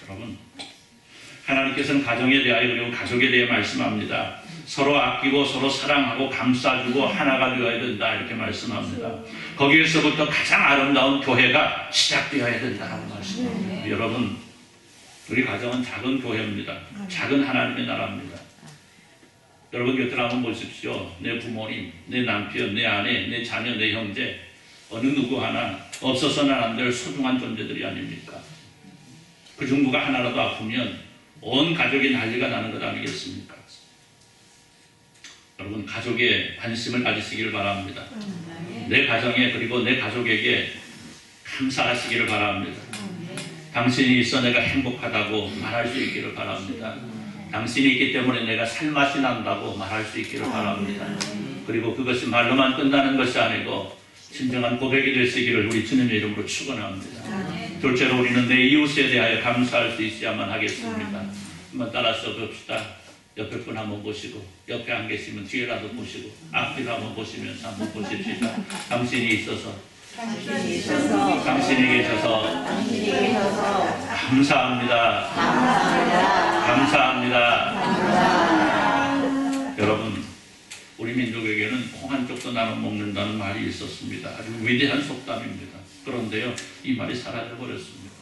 여러분, 하나님께서는 가정에 대하여 그리고 가족에 대해 말씀합니다. 서로 아끼고 서로 사랑하고 감싸주고 하나가 되어야 된다, 이렇게 말씀합니다. 거기에서부터 가장 아름다운 교회가 시작되어야 된다라고 말씀합니다. 여러분, 우리 가정은 작은 교회입니다. 작은 하나님의 나라입니다. 여러분 곁을 한번 보십시오. 내 부모님, 내 남편, 내 아내, 내 자녀, 내 형제, 어느 누구 하나 없어서는 안 될 소중한 존재들이 아닙니까? 그중 누가 하나라도 아프면 온 가족이 난리가 나는 것 아니겠습니까? 여러분, 가족에 관심을 가지시기를 바랍니다. 내 가정에, 그리고 내 가족에게 감사하시기를 바랍니다. 당신이 있어 내가 행복하다고 말할 수 있기를 바랍니다. 당신이 있기 때문에 내가 살맛이 난다고 말할 수 있기를 바랍니다. 그리고 그것이 말로만 끝나는 것이 아니고 진정한 고백이 되시기를 우리 주님의 이름으로 축원합니다. 둘째로 우리는 내 이웃에 대하여 감사할 수 있어야만 하겠습니다. 한번 따라서 봅시다. 옆에 분 한번 보시고, 옆에 안 계시면 뒤에라도 보시고, 앞뒤로 한번 보시면서 한번 보십시다. 당신이 있어서, 당신이 계셔서 감사합니다. 감사합니다. 여러분, 우리 민족에게는 콩 한 쪽도 나눠 먹는다는 말이 있었습니다. 아주 위대한 속담입니다. 그런데요, 이 말이 사라져버렸습니다.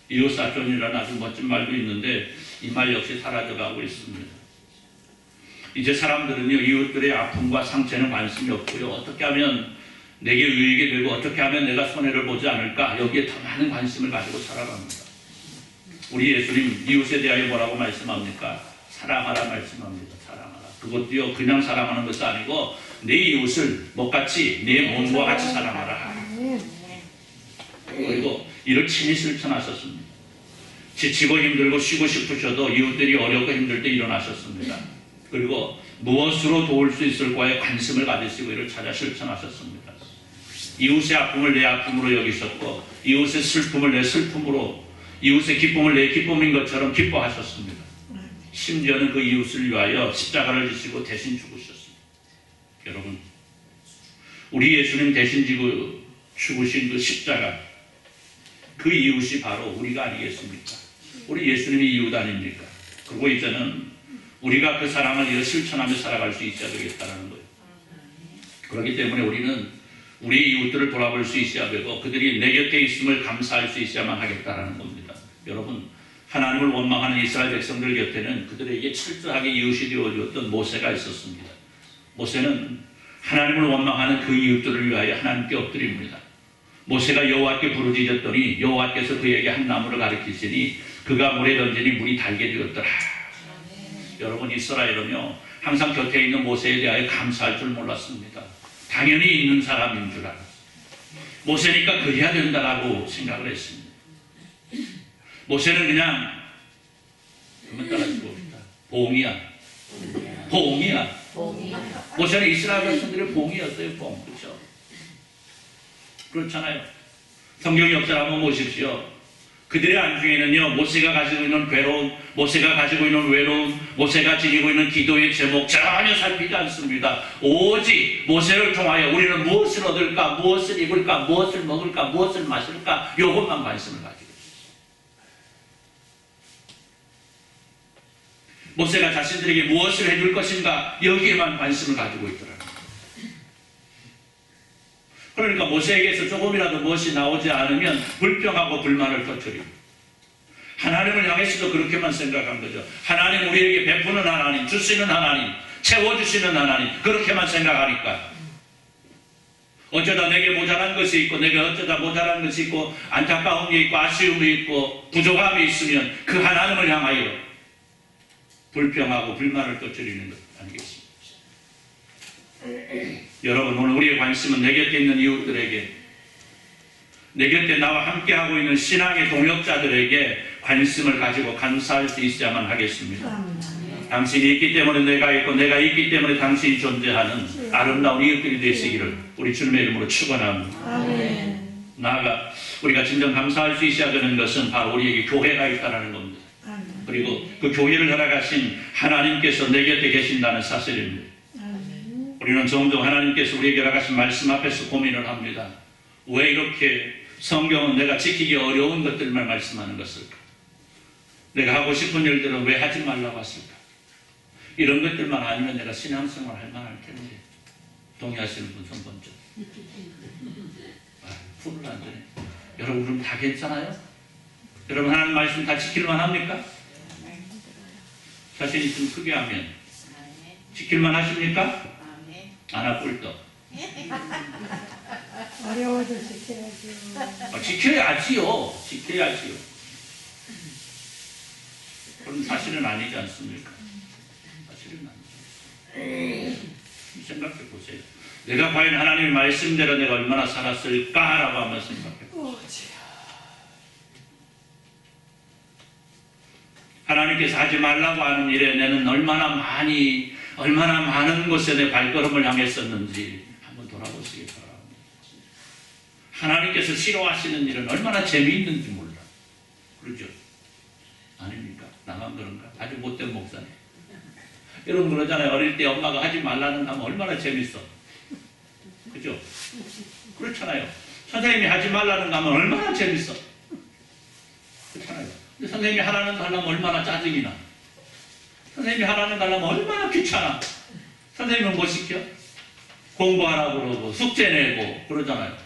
이웃사촌이라는 아주 멋진 말도 있는데 이 말 역시 사라져가고 있습니다. 이제 사람들은요, 이웃들의 아픔과 상처에는 관심이 없고요, 어떻게 하면 내게 유익이 되고 어떻게 하면 내가 손해를 보지 않을까, 여기에 더 많은 관심을 가지고 살아갑니다. 우리 예수님 이웃에 대하여 뭐라고 말씀합니까? 사랑하라 말씀합니다. 사랑하라. 그것도요, 그냥 사랑하는 것이 아니고 내 이웃을 목같이 내 몸과 같이 사랑하라. 그리고 이를 친히 실천하셨습니다. 지치고 힘들고 쉬고 싶으셔도 이웃들이 어렵고 힘들 때 일어나셨습니다. 그리고 무엇으로 도울 수 있을까에 관심을 가지시고 이를 찾아 실천하셨습니다. 이웃의 아픔을 내 아픔으로 여기셨고 이웃의 슬픔을 내 슬픔으로, 이웃의 기쁨을 내 기쁨인 것처럼 기뻐하셨습니다. 심지어는 그 이웃을 위하여 십자가를 지시고 대신 죽으셨습니다. 여러분, 우리 예수님 대신 지고 죽으신 그 십자가, 그 이웃이 바로 우리가 아니겠습니까? 우리 예수님이 이웃 아닙니까? 그리고 이제는 우리가 그 사랑을 이어 실천하며 살아갈 수 있어야 되겠다는 거예요. 그렇기 때문에 우리는 우리 이웃들을 돌아볼 수 있어야 되고 그들이 내 곁에 있음을 감사할 수 있어야만 하겠다는 겁니다. 여러분, 하나님을 원망하는 이스라엘 백성들 곁에는 그들에게 철저하게 이웃이 되어주었던 모세가 있었습니다. 모세는 하나님을 원망하는 그 이웃들을 위하여 하나님께 엎드립니다. 모세가 여호와께 부르짖었더니 여호와께서 그에게 한 나무를 가리키시니 그가 물에 던지니 물이 달게 되었더라. 여러분, 이스라엘은요 항상 곁에 있는 모세에 대하여 감사할 줄 몰랐습니다. 당연히 있는 사람인 줄 알았어요. 모세니까 그래야 된다라고 생각을 했습니다. 모세는 그냥 한번 따라해 봅시다. 봉이야. 봉이야. 모세는 이스라엘 백성들의 봉이었어요. 봉. 그렇죠? 그렇잖아요. 성경 역사를 한번 보십시오. 그들의 안중에는요 모세가 가지고 있는 괴로움, 모세가 가지고 있는 외로움, 모세가 지니고 있는 기도의 제목 전혀 살피지 않습니다. 오직 모세를 통하여 우리는 무엇을 얻을까, 무엇을 입을까, 무엇을 먹을까, 무엇을 마실까, 이것만 관심을 가지고 있어요. 모세가 자신들에게 무엇을 해줄 것인가, 여기에만 관심을 가지고 있더라고요. 그러니까 모세에게서 조금이라도 무엇이 나오지 않으면 불평하고 불만을 터뜨리고, 하나님을 향해서도 그렇게만 생각한 거죠. 하나님, 우리에게 베푸는 하나님, 주시는 하나님, 채워주시는 하나님, 그렇게만 생각하니까 어쩌다 내게 모자란 것이 있고, 내게 어쩌다 모자란 것이 있고, 안타까움이 있고, 아쉬움이 있고, 부족함이 있으면 그 하나님을 향하여 불평하고 불만을 터뜨리는 것 아니겠습니까? 여러분, 오늘 우리의 관심은 내 곁에 있는 이웃들에게, 내 곁에 나와 함께하고 있는 신앙의 동역자들에게 관심을 가지고 감사할 수 있어야만 하겠습니다. 당신이 있기 때문에 내가 있고, 내가 있기 때문에 당신이 존재하는 아름다운 이웃들이 되시기를 우리 주님의 이름으로 축원합니다. 나아가 우리가 진정 감사할 수 있어야 되는 것은 바로 우리에게 교회가 있다는 겁니다. 그리고 그 교회를 허락하신 하나님께서 내 곁에 계신다는 사실입니다. 우리는 종종 하나님께서 우리에게 허락하신 말씀 앞에서 고민을 합니다. 왜 이렇게 성경은 내가 지키기 어려운 것들만 말씀하는 것일까? 내가 하고 싶은 일들은 왜 하지 말라고 했을까? 이런 것들만 아니면 내가 신앙생활 할 만할 텐데. 동의하시는 분 손 번쩍. 풀을 안 되네. 여러분, 그럼 다 괜찮아요? 여러분, 하나님 말씀 다 지킬만 합니까? 자신 있으면 크게 하면 지킬만 하십니까? 안 할 꿀떡. 어려워도 지켜야죠. 지켜야지요. 지켜야지요. 그럼 사실은 아니지 않습니까? 사실은 아니죠. 생각해 보세요. 내가 과연 하나님의 말씀대로 내가 얼마나 살았을까라고 한번 생각해 보세요. 하나님께서 하지 말라고 하는 일에 내는 얼마나 많은 곳에 내 발걸음을 향했었는지 한번 돌아보시기 바랍니다. 하나님께서 싫어하시는 일은 얼마나 재미있는지 몰라. 그렇죠? 아닙니까? 나만 그런가? 아주 못된 목사님. 여러분 그러잖아요. 어릴 때 엄마가 하지 말라는 하면 얼마나 재밌어. 그죠? 그렇잖아요. 선생님이 하지 말라는 거 하면 얼마나 재밌어. 그렇잖아요. 근데 선생님이 하라는 거 하려면 얼마나 짜증이 나. 선생님이 하라는 거 하려면 얼마나 귀찮아. 선생님은 뭐 시켜? 공부하라고 그러고 숙제 내고 그러잖아요.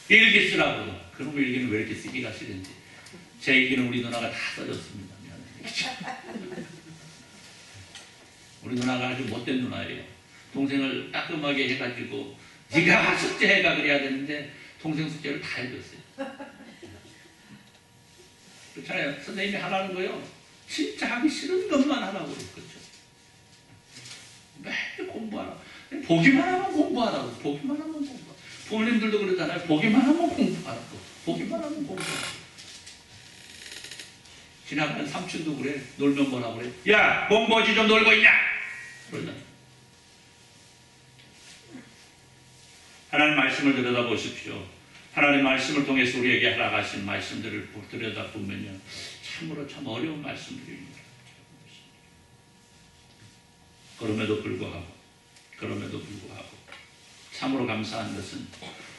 일기 쓰라고 그러고. 그런 일기는 왜 이렇게 쓰기가 싫은지. 제 일기는 우리 누나가 다 써줬습니다. 우리 누나가 아주 못된 누나예요. 동생을 따끔하게 해가지고 네가 숙제해가 그래야 되는데 동생 숙제를 다 해줬어요. 그렇잖아요. 선생님이 하라는 거요. 진짜 하기 싫은 것만 하라고 그랬죠. 매일 공부하라. 보기만 하면 공부하라고. 보기만 하면 공부. 부모님들도 그러잖아요. 보기만 하면 공부하라고. 보기만 하면 공부하라고. 지나가는 삼촌도 그래. 놀면 뭐라고 그래. 야, 공부하지 좀 놀고 있냐? 그러잖아. 하나님 말씀을 들여다보십시오. 하나님 말씀을 통해서 우리에게 허락하신 말씀들을 들여다보면요, 참으로 참 어려운 말씀들입니다. 그럼에도 불구하고 참으로 감사한 것은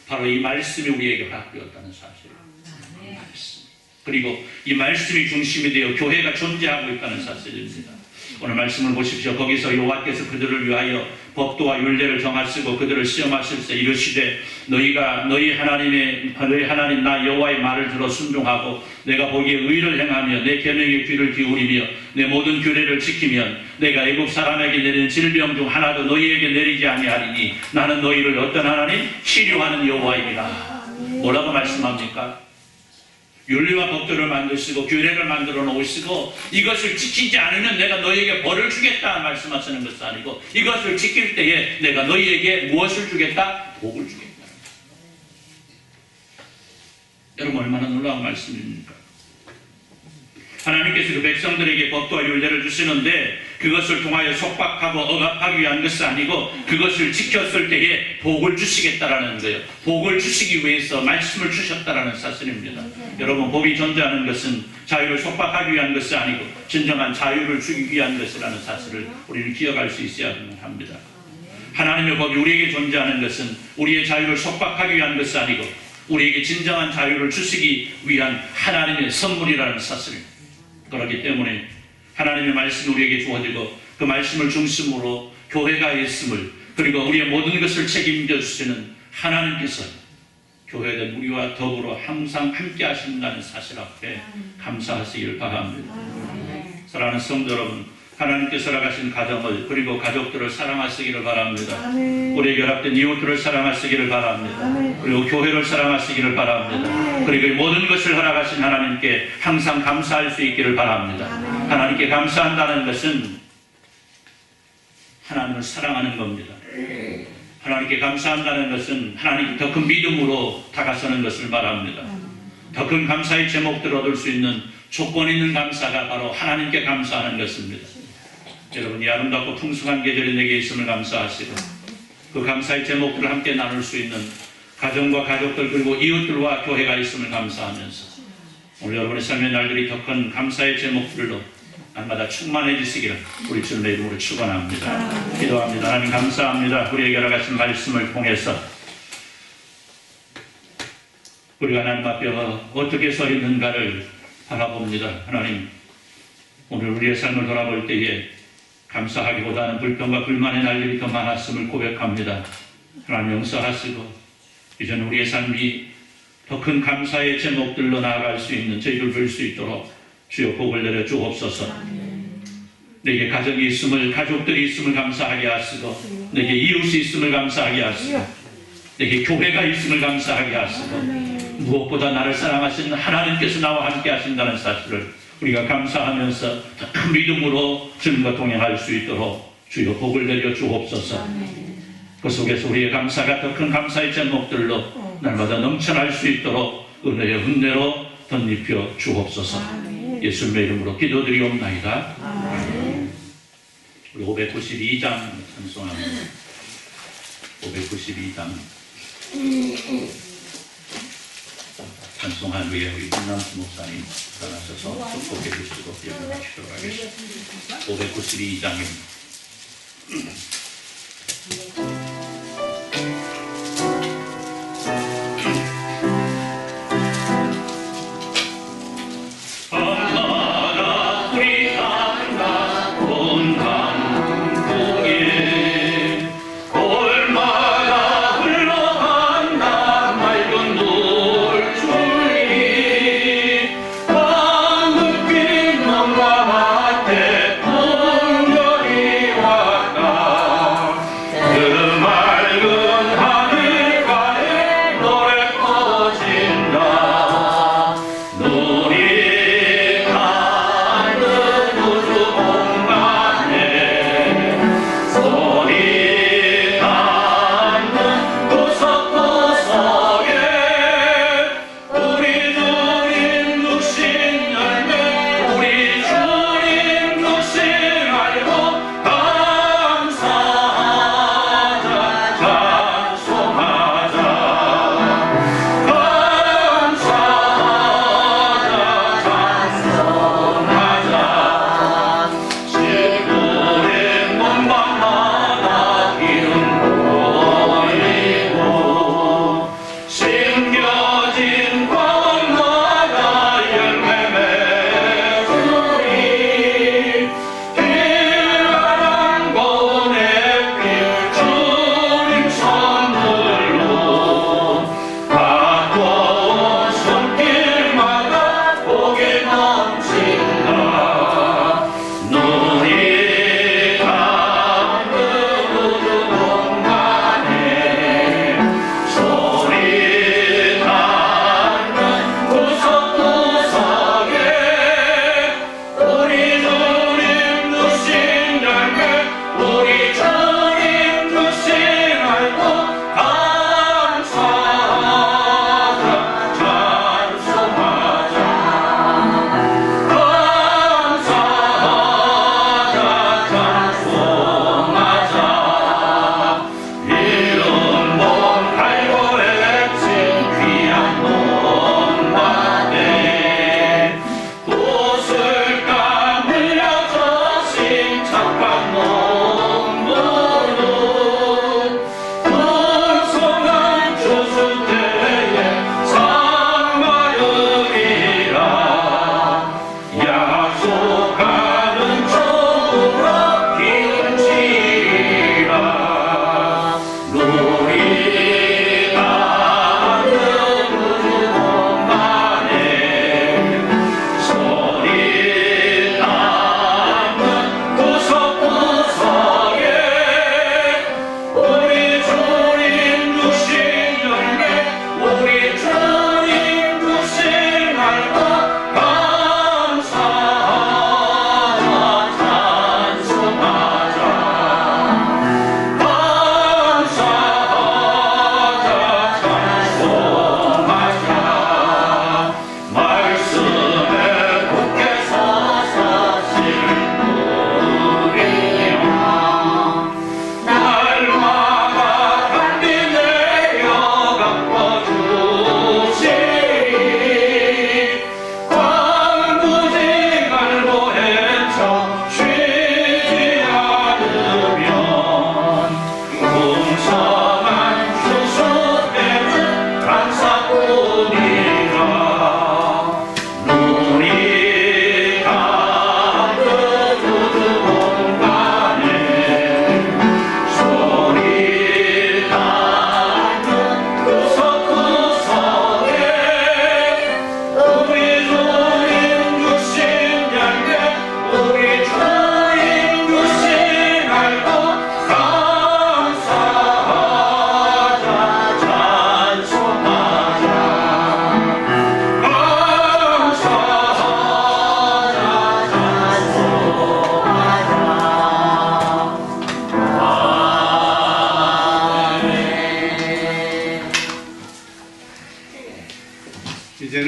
바로 이 말씀이 우리에게 허락되었다는 사실입니다. 그리고 이 말씀이 중심이 되어 교회가 존재하고 있다는 사실입니다. 오늘 말씀을 보십시오. 거기서 여호와께서 그들을 위하여 법도와 율례를 정하시고 그들을 시험하실세 이르시되 너희 하나님 나 여호와의 말을 들어 순종하고 내가 보기에 의를 행하며 내 계명에 귀를 기울이며 내 모든 규례를 지키면 내가 애굽 사람에게 내린 질병 중 하나도 너희에게 내리지 아니하리니 나는 너희를 어떤 하나님? 치료하는 여호와입니다. 뭐라고 말씀합니까? 율례와 법도를 만드시고 규례를 만들어 놓으시고 이것을 지키지 않으면 내가 너희에게 벌을 주겠다 말씀하시는 것이 아니고 이것을 지킬 때에 내가 너희에게 무엇을 주겠다? 복을 주겠다. 여러분 얼마나 놀라운 말씀입니까? 하나님께서 그 백성들에게 법도와 율례를 주시는데 그것을 통하여 속박하고 억압하기 위한 것이 아니고 그것을 지켰을 때에 복을 주시겠다라는 거예요. 복을 주시기 위해서 말씀을 주셨다라는 사실입니다. 여러분 복이 존재하는 것은 자유를 속박하기 위한 것이 아니고 진정한 자유를 주기 위한 것이라는 사실을 우리는 기억할 수 있어야 합니다. 하나님의 복이 우리에게 존재하는 것은 우리의 자유를 속박하기 위한 것이 아니고 우리에게 진정한 자유를 주시기 위한 하나님의 선물이라는 사실입니다. 그렇기 때문에 하나님의 말씀이 우리에게 주어지고 그 말씀을 중심으로 교회가 있음을 그리고 우리의 모든 것을 책임져 주시는 하나님께서 교회된 우리와 더불어 항상 함께 하신다는 사실 앞에 감사하시기를 바랍니다. 사랑하는 성도 여러분, 하나님께서 허락하신 가정을 그리고 가족들을 사랑하시기를 바랍니다. 우리의 결합된 이웃들을 사랑하시기를 바랍니다. 그리고 교회를 사랑하시기를 바랍니다. 그리고 이 모든 것을 허락하신 하나님께 항상 감사할 수 있기를 바랍니다. 하나님께 감사한다는 것은 하나님을 사랑하는 겁니다. 하나님께 감사한다는 것은 하나님께 더 큰 믿음으로 다가서는 것을 말합니다. 더 큰 감사의 제목들을 얻을 수 있는 조건 있는 감사가 바로 하나님께 감사하는 것입니다. 여러분 이 아름답고 풍성한 계절이 내게 있음을 감사하시고 그 감사의 제목들을 함께 나눌 수 있는 가정과 가족들 그리고 이웃들과 교회가 있음을 감사하면서 오늘 여러분의 삶의 날들이 더 큰 감사의 제목들로 날마다 충만해지시기를 우리 주님의 이름으로 축원합니다. 기도합니다. 하나님 감사합니다. 우리에게 허락하신 말씀을 통해서 우리가 하나님 앞에 어떻게 서 있는가를 바라봅니다. 하나님 오늘 우리의 삶을 돌아볼 때에 감사하기보다는 불평과 불만의 날들이 더 많았음을 고백합니다. 하나님 용서하시고 이제는 우리의 삶이 더 큰 감사의 제목들로 나아갈 수 있는 저희를 볼 수 있도록 주여 복을 내려 주옵소서. 내게 가족이 있음을 가족들이 있음을 감사하게 하시고 내게 이웃이 있음을 감사하게 하시고 내게 교회가 있음을 감사하게 하시고 무엇보다 나를 사랑하시는 하나님께서 나와 함께 하신다는 사실을 우리가 감사하면서 더 큰 믿음으로 주님과 동행할 수 있도록 주여 복을 내려 주옵소서. 그 속에서 우리의 감사가 더 큰 감사의 제목들로 날마다 넘쳐날 수 있도록 은혜의 흔내로 덧입혀 주옵소서. 예수님의 이름으로 기도드리옵나이다. 우리 592장 찬송합니다. 592장 찬송한 후에 우리 김남수 목사님 나가셔서 축복해 주시고 기도하시도록 하겠습니다. 592장입니다. 아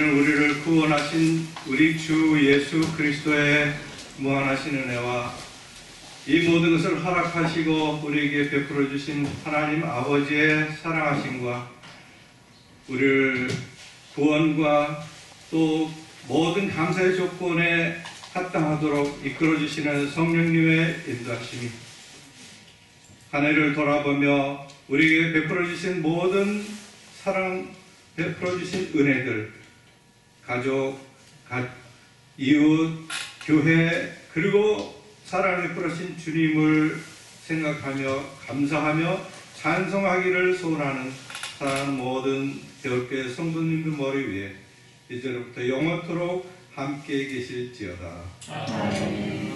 이제는 우리를 구원하신 우리 주 예수 그리스도의 무한하신 은혜와 이 모든 것을 허락하시고 우리에게 베풀어 주신 하나님 아버지의 사랑하심과 우리를 구원과 또 모든 감사의 조건에 합당하도록 이끌어 주시는 성령님의 인도하심이 한 해를 돌아보며 우리에게 베풀어 주신 모든 사랑, 베풀어 주신 은혜들, 가족, 이웃, 교회, 그리고 사랑을 베풀어신 주님을 생각하며 감사하며 찬송하기를 소원하는 사랑하는 모든 배울교회 성도님들 머리 위에 이제부터 영원토록 함께 계실지어다. 아멘.